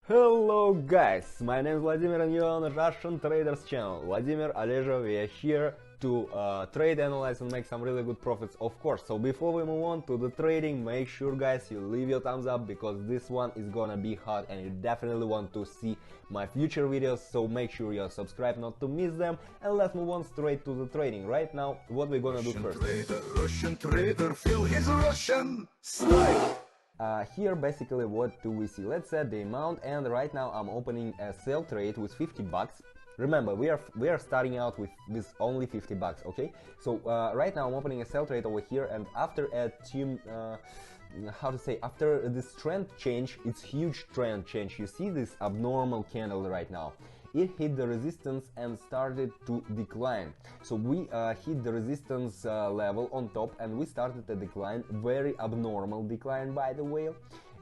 Hello guys, my name is Vladimir and you're on Russian Traders channel. Vladimir, Aleja, we are here to trade, analyze and make some really good profits, of course. So before we move on to the trading, make sure guys you leave your thumbs up because this one is gonna be hot and you definitely want to see my future videos. So make sure you're subscribed not to miss them, and let's move on straight to the trading. Right now, what we're gonna do first. Russian trader, feel his Russian style. Here basically what do we see? Let's set the amount, and right now I'm opening a sell trade with 50 bucks. Remember, we are starting out with only 50 bucks, okay? So right now I'm opening a sell trade over here, and after a after this trend change, it's huge trend change. You see this abnormal candle right now. It hit the resistance and started to decline. So we hit the resistance level on top and we started a decline, very abnormal decline by the way.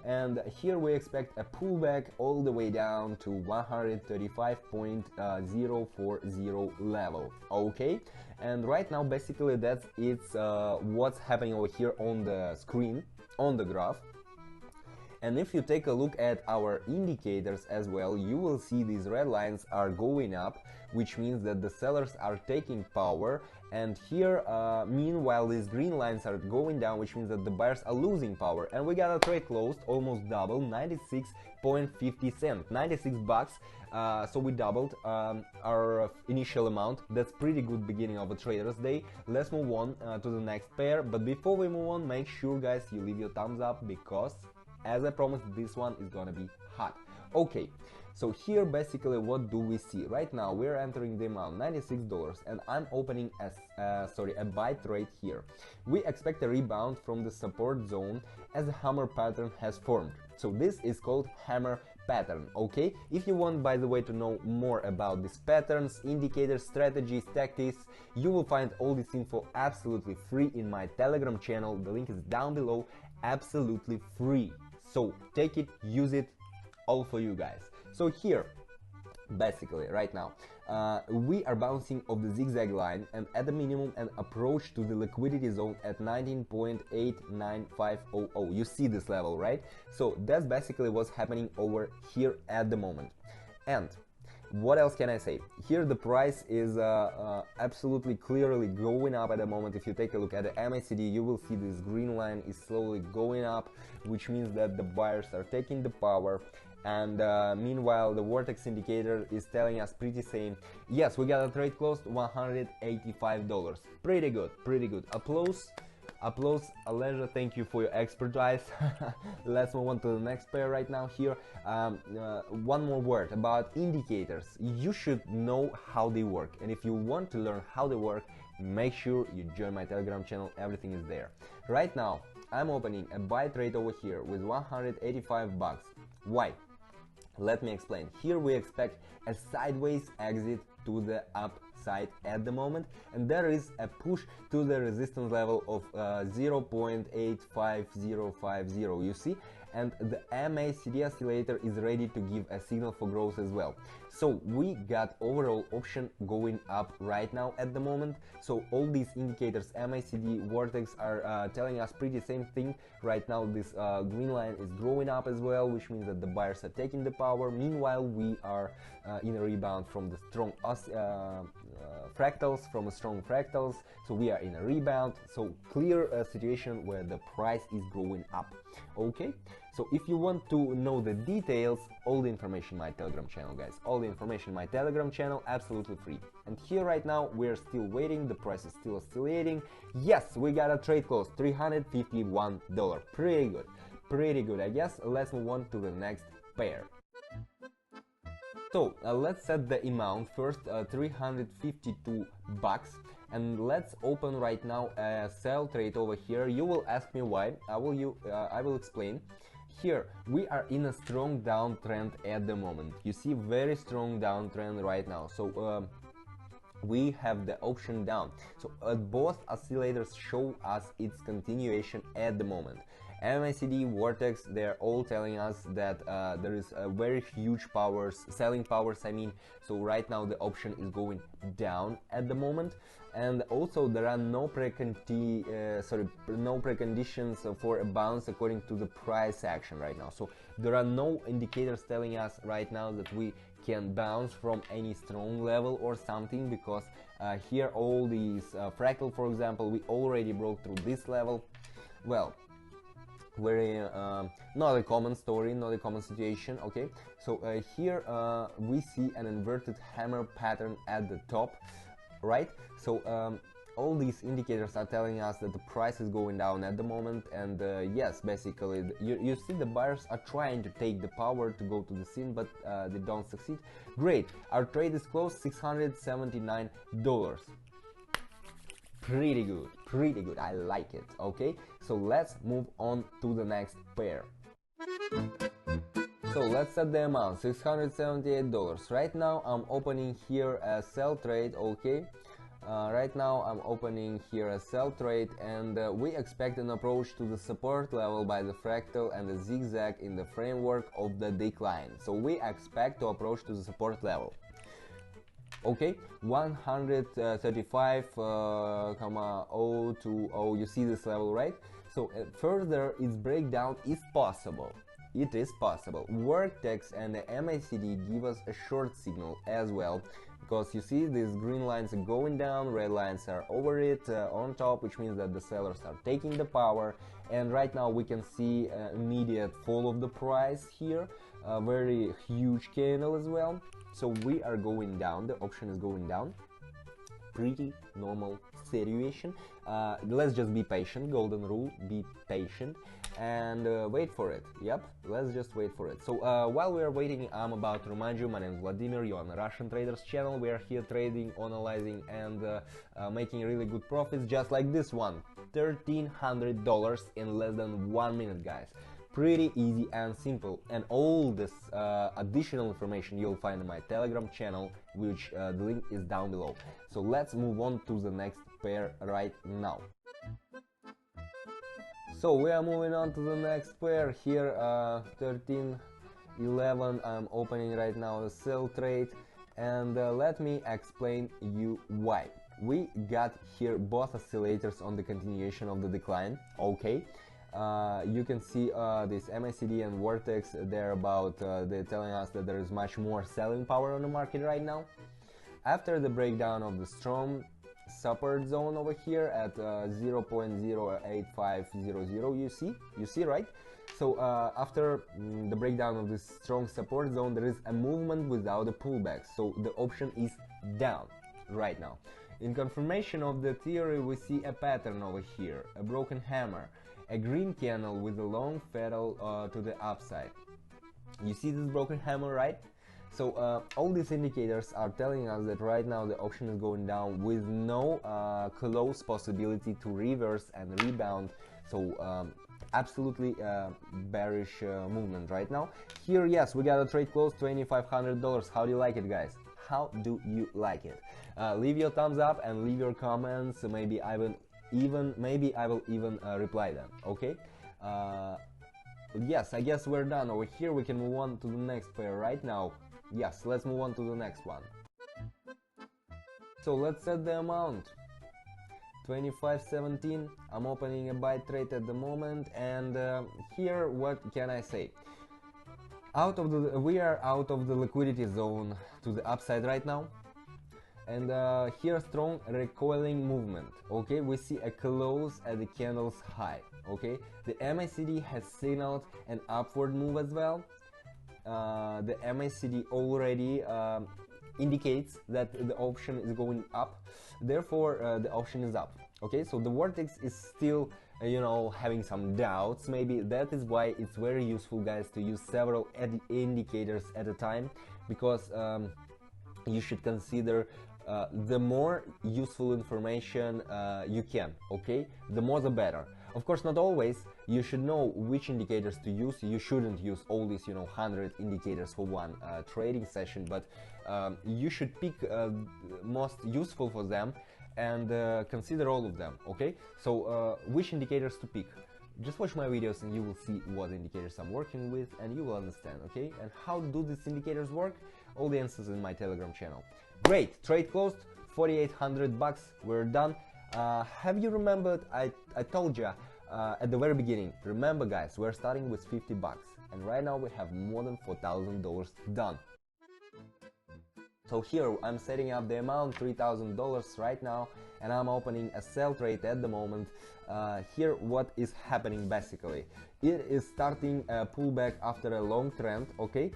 And here we expect a pullback all the way down to 135.040 level, okay? And right now basically that's what's happening over here on the screen, on the graph. And if you take a look at our indicators as well, you will see these red lines are going up, which means that the sellers are taking power. And here, meanwhile, these green lines are going down, which means that the buyers are losing power. And we got a trade closed, almost double, 96.50 cents, 96 bucks. So we doubled our initial amount. That's pretty good beginning of a trader's day. Let's move on to the next pair. But before we move on, make sure, guys, you leave your thumbs up because, as I promised, this one is gonna be hot. Okay, so here basically what do we see? Right now we're entering the amount $96 and I'm opening a buy trade here. We expect a rebound from the support zone as a hammer pattern has formed. So this is called hammer pattern, okay? If you want, by the way, to know more about these patterns, indicators, strategies, tactics, you will find all this info absolutely free in my Telegram channel. The link is down below, absolutely free. So take it, use it, all for you guys. So here, basically, right now, we are bouncing off the zigzag line and at the minimum an approach to the liquidity zone at 19.89500. You see this level, right? So that's basically what's happening over here at the moment. And what else can I say? Here the price is absolutely clearly going up at the moment. If you take a look at the MACD, you will see this green line is slowly going up, which means that the buyers are taking the power. And meanwhile, the Vortex indicator is telling us pretty same. Yes, we got a trade closed, $185. Pretty good, pretty good. Applause. Applause, Aleja, thank you for your expertise. Let's move on to the next pair right now here. One more word about indicators. You should know how they work, and if you want to learn how they work, make sure you join my Telegram channel. Everything is there. Right now, I'm opening a buy trade over here with 185 bucks. Why? Let me explain. Here we expect a sideways exit to the upside at the moment, and there is a push to the resistance level of 0.85050, you see, and the MACD oscillator is ready to give a signal for growth as well. So we got overall option going up right now at the moment. So all these indicators, MACD, Vortex, are telling us pretty same thing. Right now this green line is growing up as well, which means that the buyers are taking the power. Meanwhile, we are in a rebound from the strong fractals, so we are in a rebound. So clear situation where the price is growing up. Okay, so if you want to know the details, all the information in my Telegram channel, guys, all the information in my Telegram channel, absolutely free. And here right now we're still waiting, the price is still oscillating. Yes, we got a trade close, $351. Pretty good, I guess. Let's move on to the next pair. So let's set the amount first, 352 bucks, and let's open right now a sell trade over here. You will ask me why. I will explain. Here we are in a strong downtrend at the moment. You see, very strong downtrend right now. So we have the option down. So both oscillators show us its continuation at the moment. MACD, Vortex, they're all telling us that there is a very huge powers, selling powers I mean. So right now the option is going down at the moment. and also there are no preconditions for a bounce according to the price action right now. So there are no indicators telling us right now that we can bounce from any strong level or something, because here all these fractal, for example, we already broke through this level. Well, very not a common story, not a common situation. Okay, so here we see an inverted hammer pattern at the top, right? So all these indicators are telling us that the price is going down at the moment, and yes, basically you see the buyers are trying to take the power to go to the scene, but they don't succeed. Great, our trade is closed, $679. Pretty good, I like it. Okay, so let's move on to the next pair. So let's set the amount, $678. Right now I'm opening here a sell trade. Okay, right now I'm opening here a sell trade, and we expect an approach to the support level by the fractal and the zigzag in the framework of the decline. So we expect to approach to the support level. Okay, 135,020, you see this level, right? So further its breakdown is possible. It is possible. Quotex and the MACD give us a short signal as well, because you see these green lines are going down, red lines are over it on top, which means that the sellers are taking the power, and right now we can see immediate fall of the price here, a very huge candle as well. So we are going down, the option is going down. Pretty normal situation. Let's just be patient, golden rule, be patient and wait for it. Yep, let's just wait for it. So while we are waiting, I'm about to remind you, my name is Vladimir, you're on the Russian Traders channel. We are here trading, analyzing and making really good profits, just like this one, $1,300 in less than 1 minute, guys. Pretty easy and simple, and all this additional information you'll find in my Telegram channel, which the link is down below. So let's move on to the next pair right now. So we are moving on to the next pair here, 1311. I'm opening right now the sell trade, and let me explain you why. We got here both oscillators on the continuation of the decline. Okay. You can see this MACD and Quotex, they're telling us that there is much more selling power on the market right now. After the breakdown of the strong support zone over here at 0.08500, you see, right? So after the breakdown of this strong support zone, there is a movement without a pullback, so the option is down right now. In confirmation of the theory, we see a pattern over here, a broken hammer, a green candle with a long fatal to the upside. You see this broken hammer, right? So all these indicators are telling us that right now the option is going down with no close possibility to reverse and rebound. So absolutely bearish movement right now. Here, yes, we got a trade close, $2,500. How do you like it, guys? How do you like it? Leave your thumbs up and leave your comments. Maybe I will even reply them. Okay, yes, I guess we're done over here. We can move on to the next pair right now. Yes, let's move on to the next one. So let's set the amount, 25.17. I'm opening a buy trade at the moment, and here, what can I say? We are out of the liquidity zone to the upside right now. And here, strong recoiling movement. Okay, we see a close at the candle's high. Okay, the MACD has signaled an upward move as well. The MACD already indicates that the option is going up, therefore the option is up. Okay, so the Quotex is still having some doubts. Maybe that is why it's very useful, guys, to use several indicators at a time, because you should consider the more useful information you can. Okay, the more the better. Of course, not always. You should know which indicators to use. You shouldn't use all these 100 indicators for one trading session, but you should pick most useful for them and consider all of them. Okay, so which indicators to pick? Just watch my videos and you will see what indicators I'm working with, and you will understand. Okay, and how do these indicators work? All the answers in my Telegram channel. Great, trade closed, 4,800 bucks. We're done. Have you remembered? I told you at the very beginning. Remember, guys, we're starting with 50 bucks, and right now we have more than $4,000 done. So here I'm setting up the amount $3,000 right now, and I'm opening a sell trade at the moment. Here what is happening basically, it is starting a pullback after a long trend. Okay,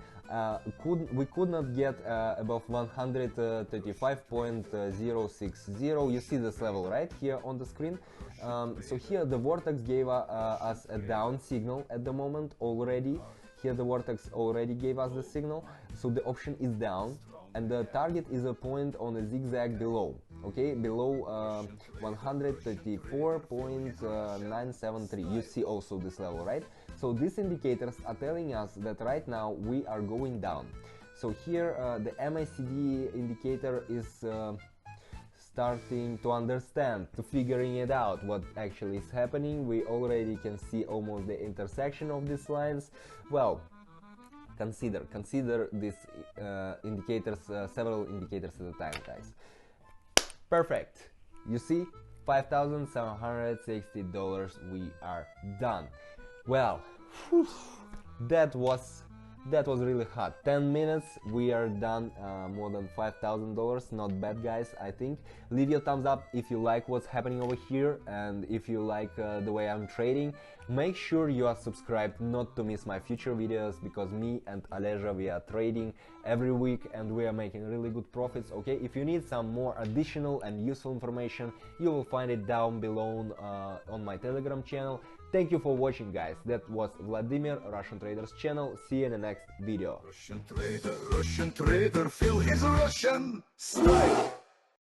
we could not get above 135.060. You see this level right here on the screen. So here the vortex gave us a down signal at the moment already. Here the vortex already gave us the signal, so the option is down, and the target is a point on a zigzag below, okay, below 134.973. You see also this level, right? So these indicators are telling us that right now we are going down. So here the MACD indicator is starting to understand, to figuring it out what actually is happening. We already can see almost the intersection of these lines. Well, consider these indicators, several indicators at a time, guys. Perfect. You see, $5,760. We are done. Well, whew, that was really hot. 10 minutes, we are done. More than $5,000. Not bad, guys. I think. Leave your thumbs up if you like what's happening over here, and if you like the way I'm trading. Make sure you are subscribed not to miss my future videos, because me and Aleja, we are trading every week and we are making really good profits. Okay, if you need some more additional and useful information, you will find it down below on my Telegram channel. Thank you for watching, guys. That was Vladimir, Russian Traders channel. See you in the next video. Russian trader, feel his Russian style.